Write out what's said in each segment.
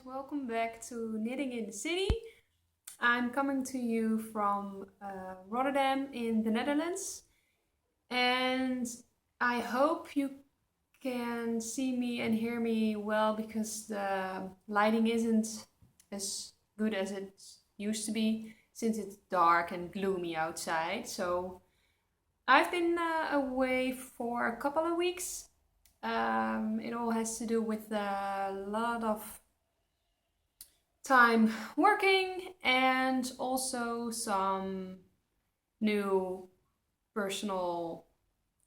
welcome back to Knitting in the City. I'm coming to you from Rotterdam in the Netherlands, and I hope you can see me and hear me well because the lighting isn't as good as it used to be since it's dark and gloomy outside. So I've been away for a couple of weeks. It all has to do with a lot of time working and also some new personal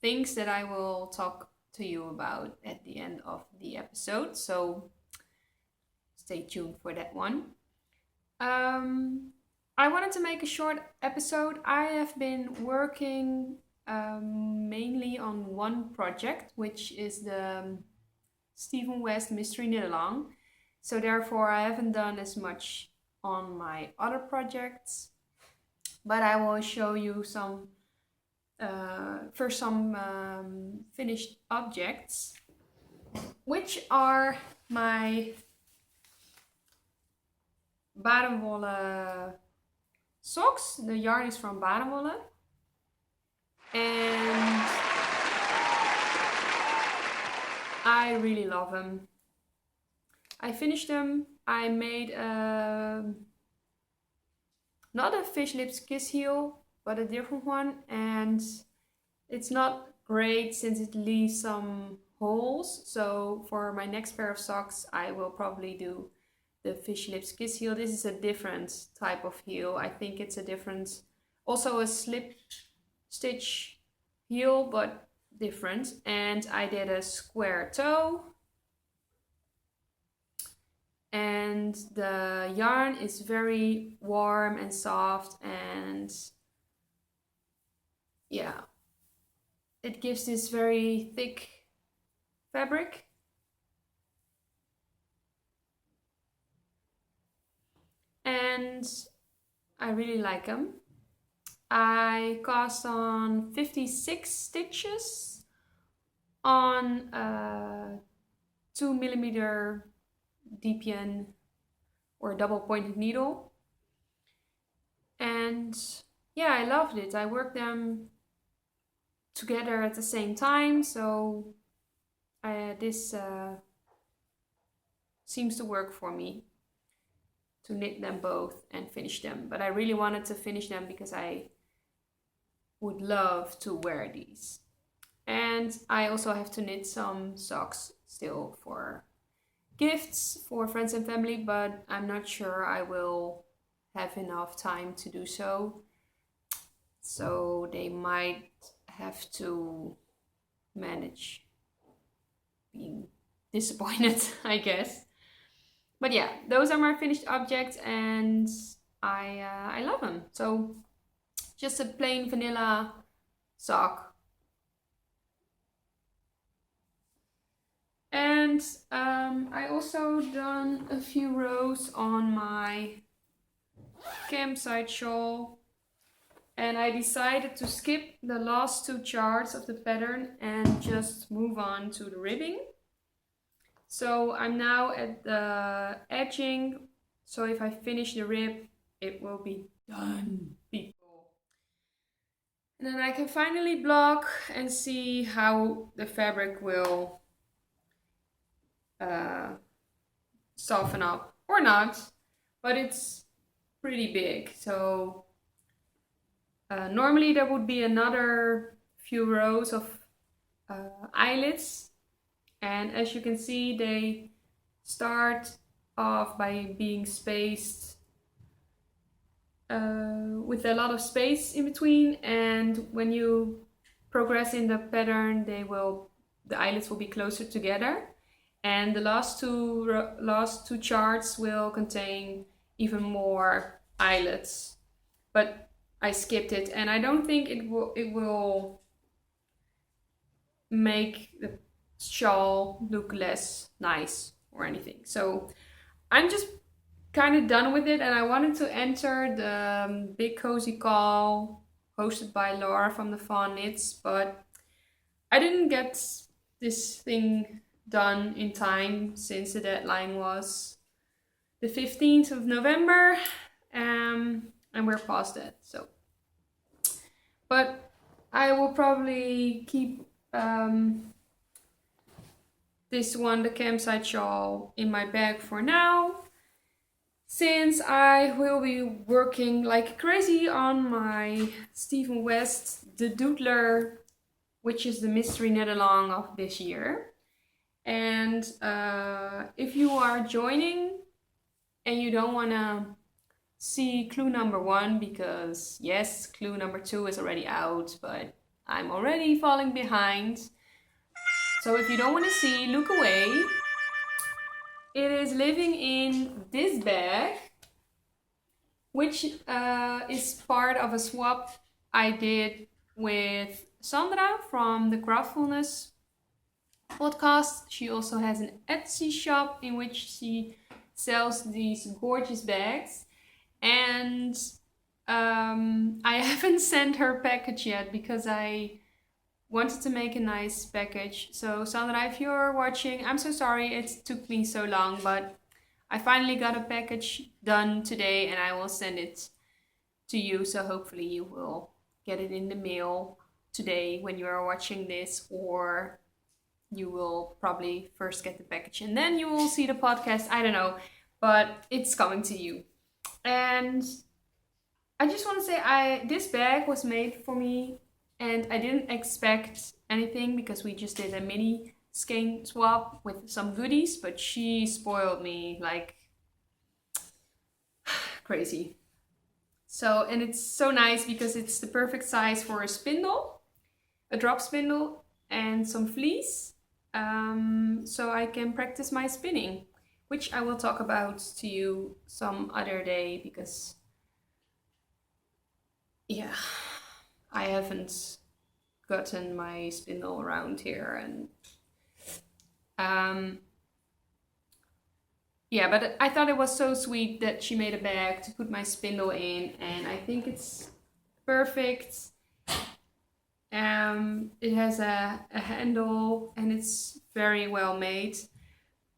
things that I will talk to you about at the end of the episode. So stay tuned for that one. I wanted to make a short episode. I have been working mainly on one project, which is the Stephen West Mystery Knit Along. So therefore I haven't done as much on my other projects, but I will show you some finished objects, which are my Badenwolle socks. The yarn is from Badenwolle, and I really love them. I finished them. I made not a fish lips kiss heel, but a different one, and it's not great since it leaves some holes. So for my next pair of socks, I will probably do the fish lips kiss heel. This is a different type of heel. I think it's a different, also a slip stitch heel, but different. And I did a square toe. And the yarn is very warm and soft, and yeah, it gives this very thick fabric. And I really like them. I cast on 56 stitches on a 2mm DPN or double pointed needle, and yeah, I loved it. I worked them together at the same time, so this seems to work for me to knit them both and finish them. But I really wanted to finish them because I would love to wear these, and I also have to knit some socks still for gifts for friends and family, but I'm not sure I will have enough time to do so. So they might have to manage being disappointed, I guess. But yeah, those are my finished objects, and I love them. So just a plain vanilla sock. And I also done a few rows on my campsite shawl, and I decided to skip the last two charts of the pattern and just move on to the ribbing. So I'm now at the edging, so if I finish the rib, it will be done, people. And then I can finally block and see how the fabric will soften up or not, but it's pretty big. So normally there would be another few rows of eyelets, and as you can see, they start off by being spaced with a lot of space in between, and when you progress in the pattern, the eyelets will be closer together. And the last two charts will contain even more eyelets, but I skipped it, and I don't think it will make the shawl look less nice or anything. So I'm just kind of done with it, and I wanted to enter the big cozy call hosted by Laura from the Fawn Knits, but I didn't get this thing done in time since the deadline was the 15th of November, and we're past that. So, but I will probably keep this one, the campsite shawl, in my bag for now, since I will be working like crazy on my Stephen West The Doodler, which is the mystery knit along of this year. And if you are joining and you don't want to see clue number 1, because yes, clue number 2 is already out, but I'm already falling behind. So if you don't want to see, look away. It is living in this bag, which is part of a swap I did with Sandra from the Craftfulness podcast. She also has an Etsy shop in which she sells these gorgeous bags, and I haven't sent her package yet because I wanted to make a nice package. So Sandra, if you're watching, I'm so sorry it took me so long, but I finally got a package done today and I will send it to you. So hopefully you will get it in the mail today when you are watching this, or you will probably first get the package and then you will see the podcast. I don't know, but it's coming to you. And I just want to say this bag was made for me, and I didn't expect anything because we just did a mini skein swap with some goodies, but she spoiled me like crazy. So, and it's so nice because it's the perfect size for a spindle, a drop spindle, and some fleece. So I can practice my spinning, which I will talk about to you some other day, because yeah, I haven't gotten my spindle around here, and yeah, but I thought it was so sweet that she made a bag to put my spindle in, and I think it's perfect. It has a handle and it's very well made,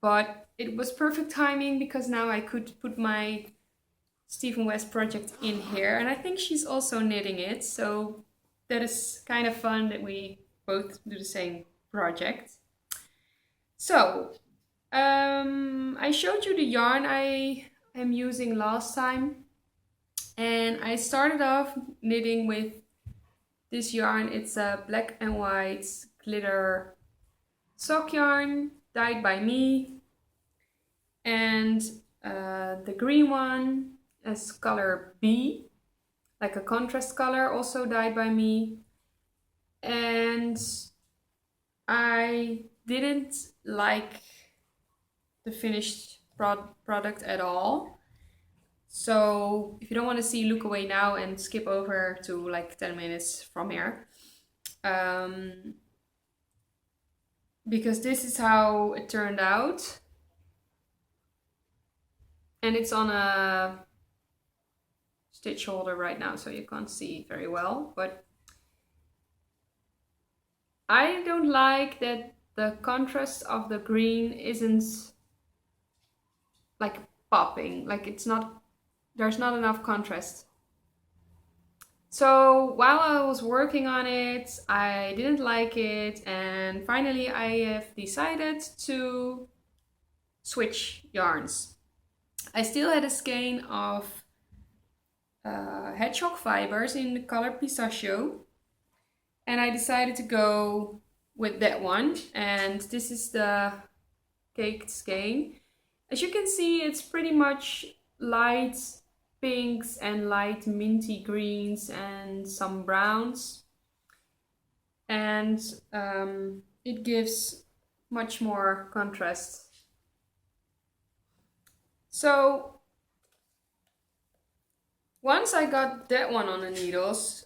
but it was perfect timing because now I could put my Stephen West project in here, and I think she's also knitting it, so that is kind of fun that we both do the same project. So I showed you the yarn I am using last time, and I started off knitting with this yarn. It's a black and white glitter sock yarn dyed by me, and the green one is color B, like a contrast color, also dyed by me. And I didn't like the finished product at all. So if you don't want to see, look away now and skip over to like 10 minutes from here. Because this is how it turned out. And it's on a stitch holder right now, so you can't see it very well. But I don't like that the contrast of the green isn't like popping, like it's not, there's not enough contrast. So while I was working on it, I didn't like it, and finally I have decided to switch yarns. I still had a skein of hedgehog fibers in the color pistachio, and I decided to go with that one, and this is the caked skein. As you can see, it's pretty much light pinks and light minty greens and some browns, and it gives much more contrast. So once I got that one on the needles,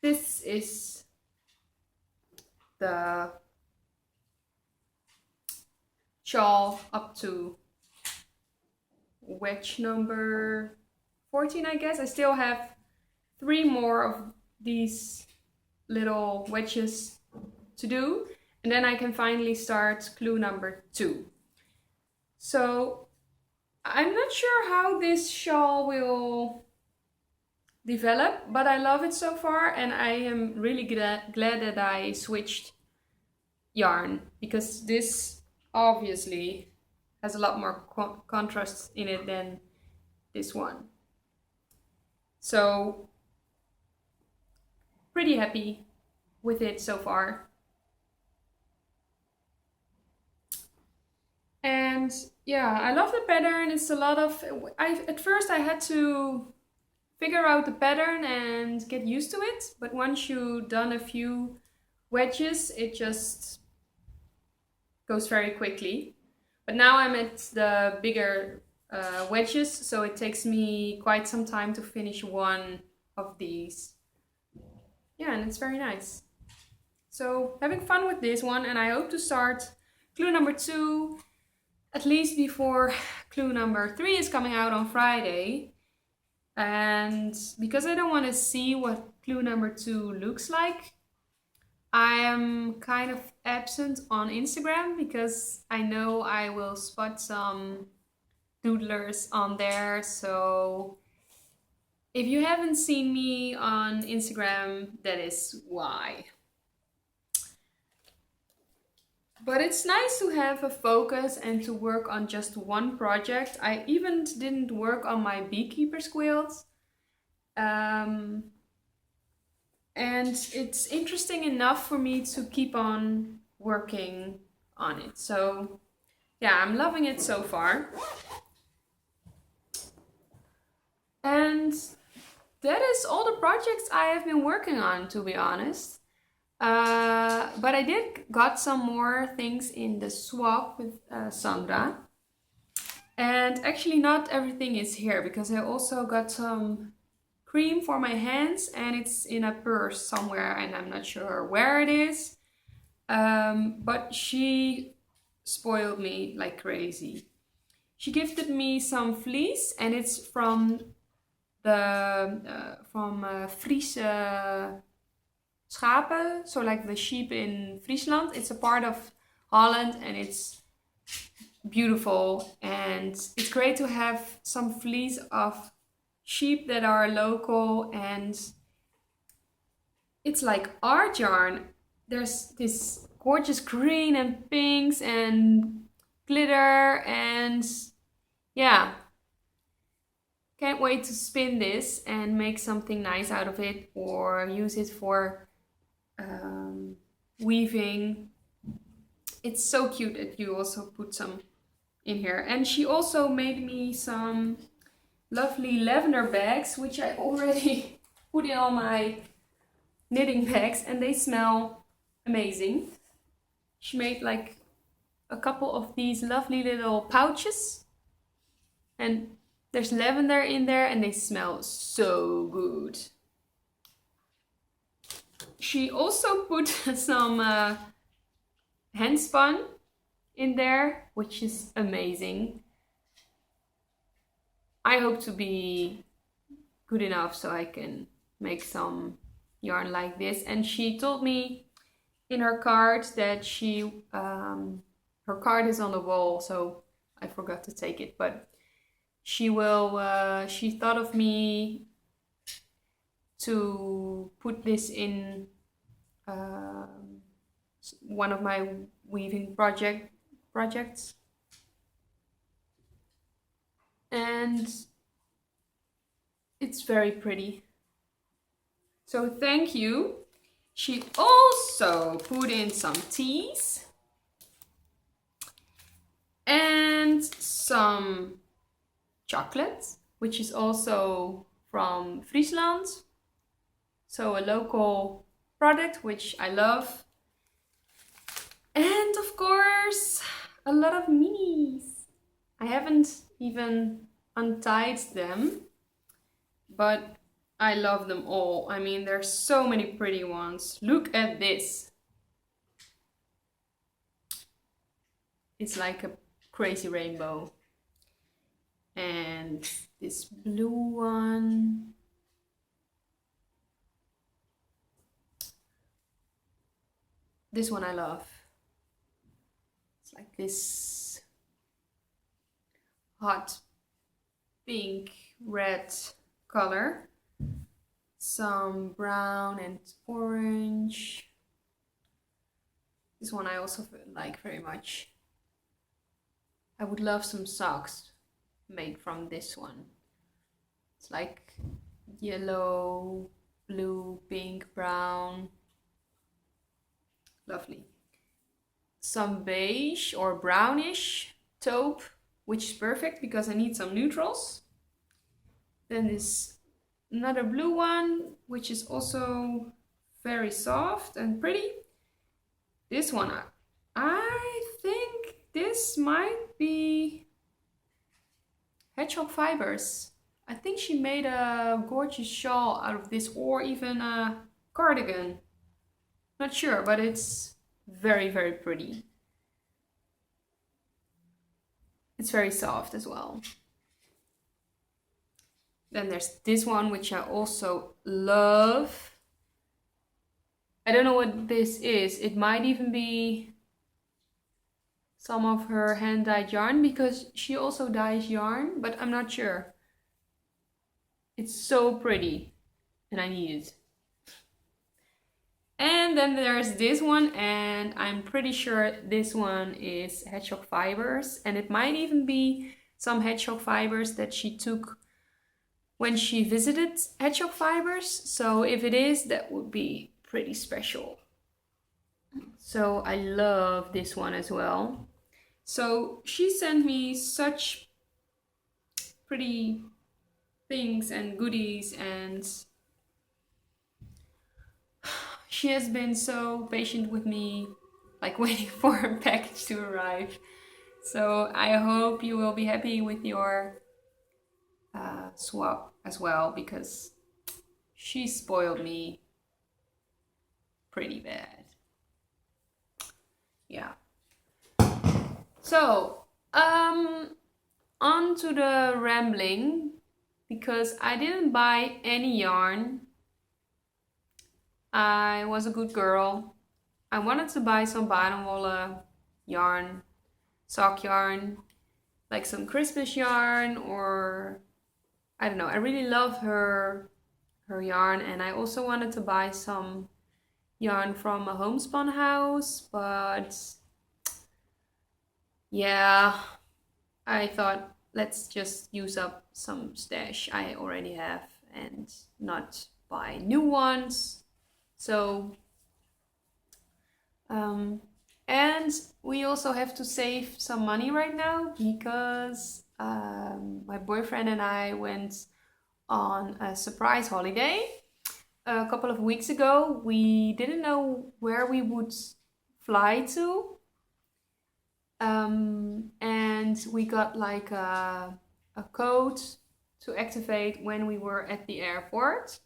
this is the shawl up to wedge number 14, I guess. I still have 3 more of these little wedges to do, and then I can finally start clue number 2. So I'm not sure how this shawl will develop, but I love it so far, and I am really glad that I switched yarn, because this obviously has a lot more contrast in it than this one. So pretty happy with it so far. And yeah, I love the pattern. It's a lot of, at first I had to figure out the pattern and get used to it, but once you've done a few wedges, it just goes very quickly. But now I'm at the bigger wedges, so it takes me quite some time to finish one of these. Yeah, and it's very nice. So having fun with this one, and I hope to start clue number 2 at least before clue number 3 is coming out on Friday. And because I don't want to see what clue number 2 looks like, I am kind of absent on Instagram, because I know I will spot some doodlers on there. So if you haven't seen me on Instagram, that is why. But it's nice to have a focus and to work on just one project. I even didn't work on my beekeeper's quilt. And it's interesting enough for me to keep on working on it. So yeah, I'm loving it so far. And that is all the projects I have been working on, to be honest. But I did got some more things in the swap with Sandra. And actually not everything is here, because I also got some cream for my hands, and it's in a purse somewhere, and I'm not sure where it is. But she spoiled me like crazy. She gifted me some fleece, and it's from the Friese schapen, so like the sheep in Friesland. It's a part of Holland, and it's beautiful, and it's great to have some fleece of sheep that are local, and it's like art yarn. There's this gorgeous green and pinks and glitter, and yeah, can't wait to spin this and make something nice out of it, or use it for weaving. It's so cute that you also put some in here. And she also made me some lovely lavender bags, which I already put in all my knitting bags, and they smell amazing. She made like a couple of these lovely little pouches, and there's lavender in there, and they smell so good. She also put some handspun in there, which is amazing. I hope to be good enough so I can make some yarn like this. And she told me in her card that her card is on the wall, so I forgot to take it, but she thought of me to put this in one of my weaving projects. And it's very pretty. So thank you. She also put in some teas and some chocolate, which is also from Friesland. So a local product, which I love. And of course, a lot of minis. I haven't even untied them, but I love them all. I mean, there's so many pretty ones. Look at this. It's like a crazy rainbow. And this blue one. This one I love. It's like this hot pink red color, some brown and orange. This one I also like very much. I would love some socks made from this one. It's like yellow, blue, pink, brown. Lovely. Some beige or brownish taupe, which is perfect because I need some neutrals. Then this another blue one, which is also very soft and pretty. This one, I think this might be hedgehog fibers. I think she made a gorgeous shawl out of this, or even a cardigan. Not sure, but it's very, very pretty. It's very soft as well. Then there's this one, which I also love. I don't know what this is. It might even be some of her hand-dyed yarn, because she also dyes yarn, but I'm not sure. It's so pretty and I need it. And then there's this one, and I'm pretty sure this one is hedgehog fibers, and it might even be some hedgehog fibers that she took when she visited hedgehog fibers. So if it is, that would be pretty special. So I love this one as well. So she sent me such pretty things and goodies, and she has been so patient with me, like waiting for her package to arrive. So I hope you will be happy with your swap as well, because she spoiled me pretty bad. Yeah. So, on to the rambling, because I didn't buy any yarn. I was a good girl. I wanted to buy some Badenwolle yarn, sock yarn, like some Christmas yarn, or I don't know. I really love her yarn, and I also wanted to buy some yarn from a homespun house, but yeah, I thought let's just use up some stash I already have and not buy new ones. So, and we also have to save some money right now, because my boyfriend and I went on a surprise holiday a couple of weeks ago. We didn't know where we would fly to. And we got like a code to activate when we were at the airport.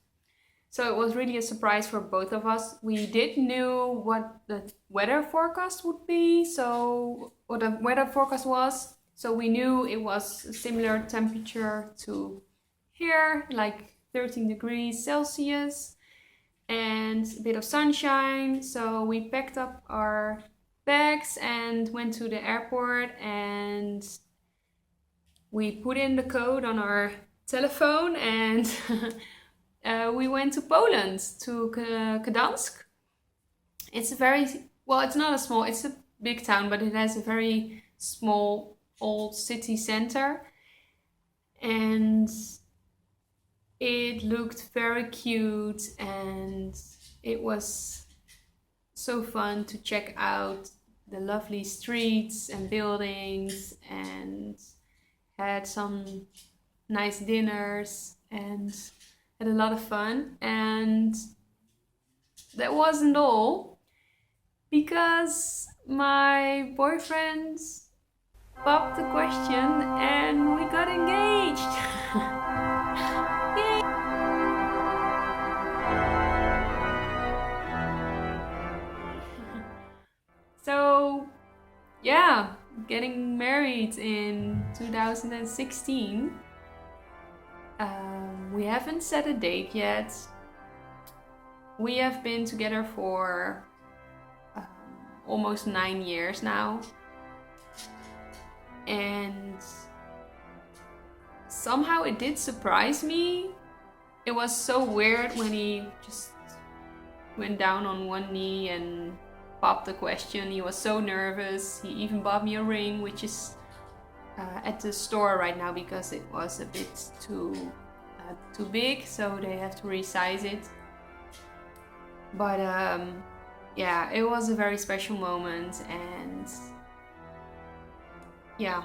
So it was really a surprise for both of us. We did know what the weather forecast would be, so what the weather forecast was. So we knew it was a similar temperature to here, like 13 degrees Celsius, and a bit of sunshine. So we packed up our bags and went to the airport, and we put in the code on our telephone, and we went to Poland, to Gdansk. It's a very, well, it's not a small, it's a big town, but it has a very small old city center, and it looked very cute, and it was so fun to check out the lovely streets and buildings, and had some nice dinners and had a lot of fun. And that wasn't all, because my boyfriend popped the question and we got engaged. Yay! So yeah, getting married in 2016. We haven't set a date yet. We have been together for almost 9 years now, and somehow it did surprise me. It was so weird when he just went down on one knee and popped the question. He was so nervous. He even bought me a ring, which is at the store right now because it was a bit too big, so they have to resize it. But yeah, it was a very special moment, and yeah,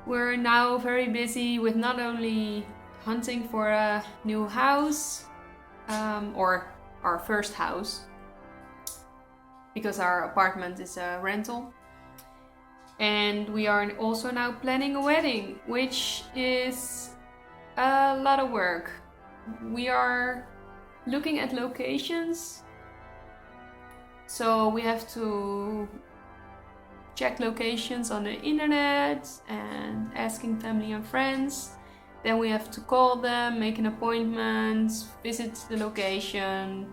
we're now very busy with not only hunting for a new house, or our first house, because our apartment is a rental, and we are also now planning a wedding, which is a lot of work. We are looking at locations, so we have to check locations on the internet and asking family and friends. Then we have to call them, make an appointment, visit the location.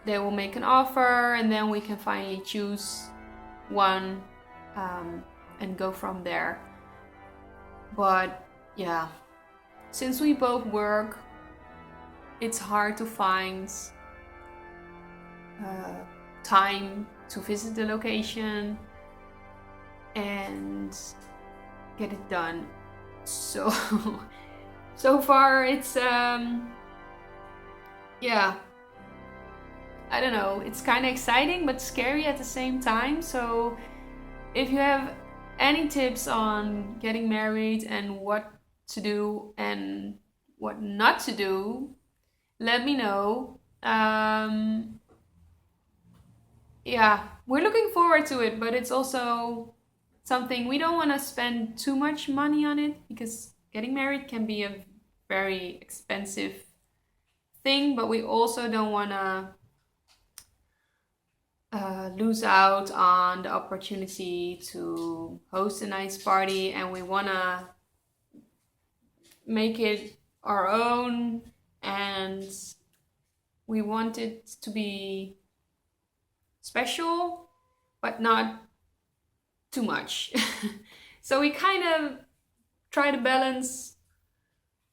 They will make an offer, and then we can finally choose one and go from there. But yeah, since we both work, it's hard to find time to visit the location and get it done. So far it's yeah, I don't know, it's kind of exciting but scary at the same time. So if you have any tips on getting married and what to do and what not to do, let me know. Yeah, we're looking forward to it, but it's also something we don't want to spend too much money on it, because getting married can be a very expensive thing, but we also don't want to lose out on the opportunity to host a nice party, and we want to make it our own, and we want it to be special but not too much. So we kind of try to balance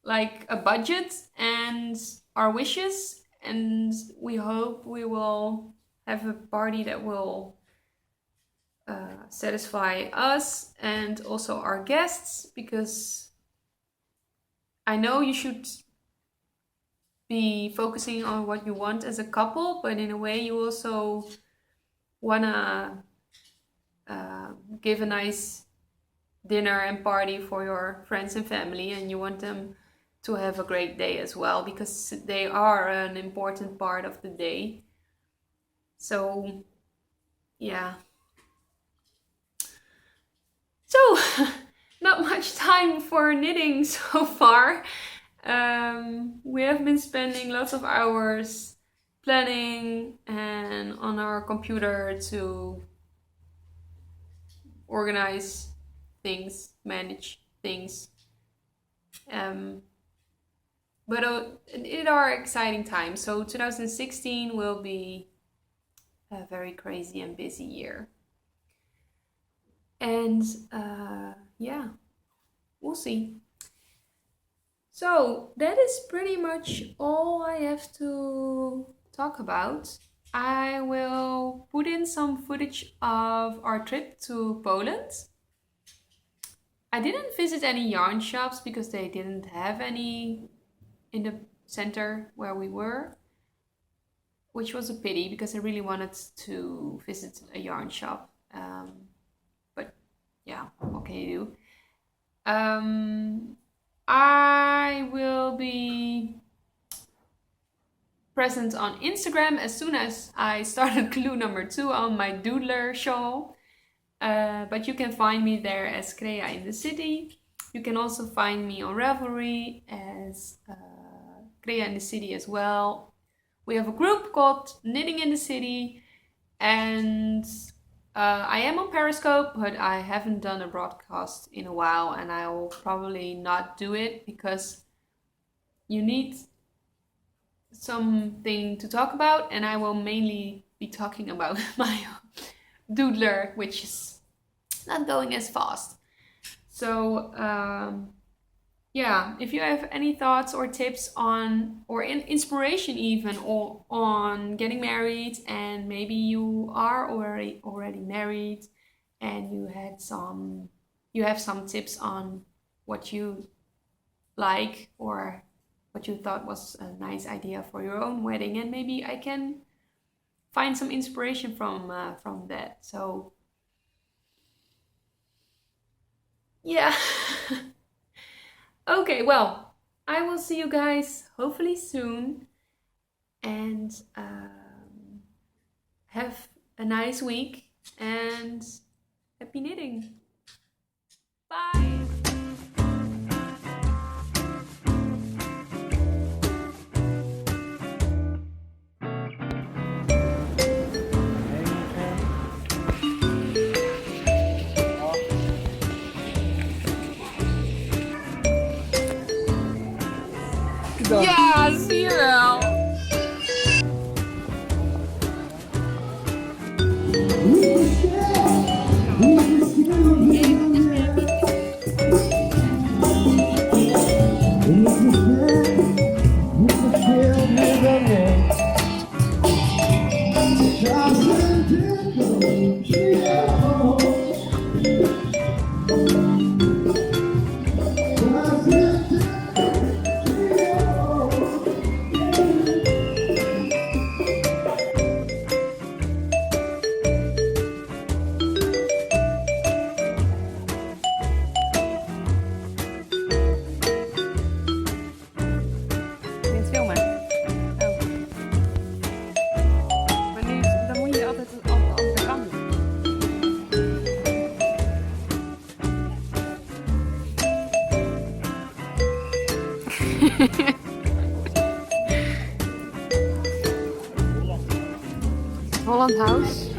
like a budget and our wishes, and we hope we will have a party that will satisfy us and also our guests, because I know you should be focusing on what you want as a couple, but in a way you also wanna give a nice dinner and party for your friends and family, and you want them to have a great day as well, because they are an important part of the day. So yeah, so not much time for knitting so far. We have been spending lots of hours planning and on our computer to organize things, manage things. But it are exciting times. So 2016 will be a very crazy and busy year. And yeah, we'll see. So that is pretty much all I have to talk about. I will put in some footage of our trip to Poland. I didn't visit any yarn shops because they didn't have any in the center where we were, which was a pity because I really wanted to visit a yarn shop. But yeah, what can you do? I will be present on Instagram as soon as I started clue number 2 on my doodler shawl. But you can find me there as creainthecity. You can also find me on Ravelry as creainthecity as well. We have a group called Knitting in the City, and I am on Periscope, but I haven't done a broadcast in a while, and I will probably not do it because you need something to talk about, and I will mainly be talking about my doodler, which is not going as fast. So yeah, if you have any thoughts or tips on, or inspiration even, or on getting married, and maybe you are already married and you have some tips on what you like or what you thought was a nice idea for your own wedding, and maybe I can find some inspiration from that. So yeah. Okay, well, I will see you guys hopefully soon, and have a nice week and happy knitting. Bye! Ja, zie je wel. Holland House.